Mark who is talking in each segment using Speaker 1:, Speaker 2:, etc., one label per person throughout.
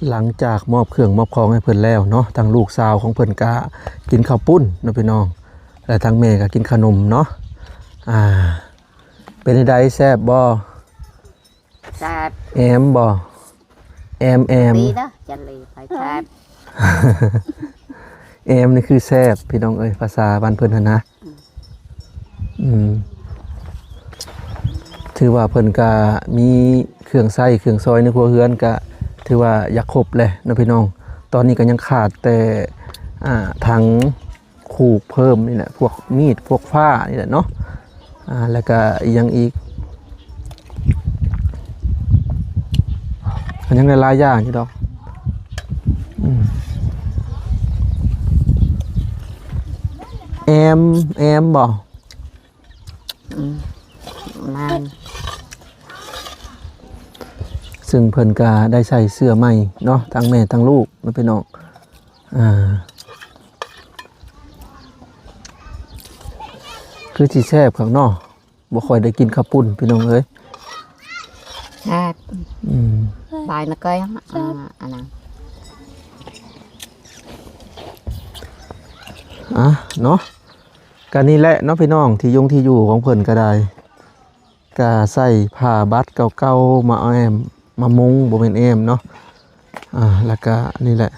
Speaker 1: หลังจากมอบเครื่องมอบของให้เพิ่นแล้วเนาะทางลูกสาวของเพิ่นก็กินข้าวปุ้นเนาะพี่น้องและทางแม่ก็กินขนมเนาะเป็นไดแซ่บบ่
Speaker 2: แซ่บ
Speaker 1: แอมบ่แอม
Speaker 2: ดีนะจันลีไปแซ่บ
Speaker 1: แอมนี่คือแซ่บพี่น้องเอ้ยภาษาบ้านเพิ่นนะถือว่าเพิ่นก็มีเครื่องใช้เครื่องซอยในครัวเรือนก็ถือว่าอยากครบเลยนะพี่น้องตอนนี้ก็ยังขาดแต่ถังขูกเพิ่มนี่แหละพวกมีดพวกฝ้านี่แหละเนาะแล้วก็ยังอีกยังหลายอย่างอยู่ดอกแอมบ่
Speaker 2: มัน
Speaker 1: ซึ่งเพิ่นก็ได้ใส่เสื้อใหม่เนาะทั้งแม่ทั้งลูกนะพี่น้องคือสิแซ่บข้างนอกบ่ค่อยได้กินข้าวปุ้นพี่น้องเอ้ย
Speaker 2: แซ่บใบนะก้อยอันนั้น
Speaker 1: เนาะก็นี่แหละเนาะพี่น้องที่อยู่ของเพิ่นก็ได้ก็ใส่ผ้าบัดเก่าๆมาแอมมามุงบ่แม่นแอมเนาะแล้วก็นี่แหละ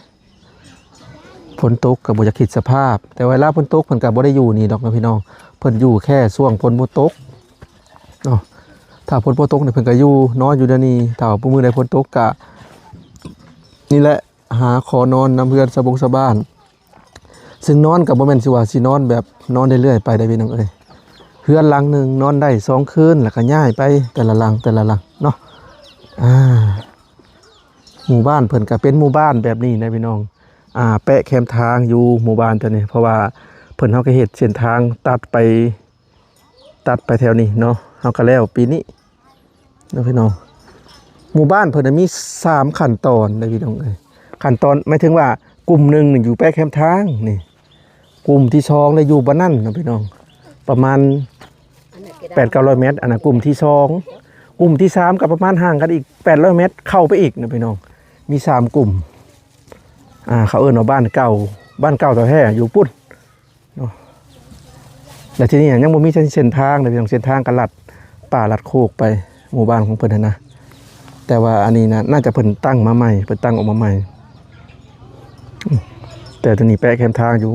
Speaker 1: ฝนตกก็บ่อยากคิดสภาพแต่เวลาฝนตกเพิ่นก็บ่ได้อยู่นี่ดอกนะพี่น้องเพิ่นอยู่แค่ช่วงฝนบ่ตกเนาะถ้าฝนบ่ตกนี่เพิ่นก็อยู่นอนอยู่เดี๋ยวนี้ถ้าว่ามื้อใดฝนตกก็นี่แหละหาขอนอนน้ำเพื่อนสบ้านซึ่งนอนกับบ่แม่นสิว่าสินอนแบบนอนได้เรื่อยไปได้พี่น้องเอ้ยเฮือนหลังนึงนอนได้2คืนแล้วก็ย้ายไปแต่ละหลังเนาะหมู่บ้านเพิ่นก็เป็นหมู่บ้านแบบนี้นะพี่น้องแปะแคมทางอยู่หมู่บ้านตัวนี้เพราะว่าเพิ่นเฮาก็เฮ็ดเส้นทางตัดไปแถวนี้เนาะเฮาก็แล้วปีนี้เนาะพี่น้องหมู่บ้านเพิ่นมี3ขั้นตอนนะพี่น้องเอ้ยขั้นตอนหมายถึงว่ากลุ่ม1นี่อยู่แปะแคมทางนี่กลุ่มที่2ได้อยู่บ้านนั่นนะพี่น้องประมาณ 800-900 เมตรอันนั้นกลุ่มที่2กลุ่มที่3ก็ประมาณห่างกันอีก800 เมตรเข้าไปอีกนะพี่น้องมี3กลุ่มเขาเอิ้นว่าบ้านเก่าตัวแท้อยู่ปุ้นเนาะแล้วทีนี้ยังบ่มีเส้นทางเลยพี่น้องเส้นทางก็ลัดป่าลัดโคกไปหมู่บ้านของเพิ่นนะแต่ว่าอันนี้นะน่าจะเพิ่นตั้งมาใหม่เพิ่นตั้งออกมาใหม่แต่ตัวนี้แปะแคมทางอยู่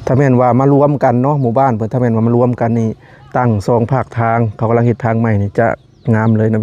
Speaker 1: ถ้าแม่นว่ามารวมกันเนาะหมู่บ้านเพิ่นถ้าแม่นว่ามารวมกันนี่ตั้ง2ภาคทางเขากำลังเฮ็ดทางใหม่นี่จะงามเลยนะ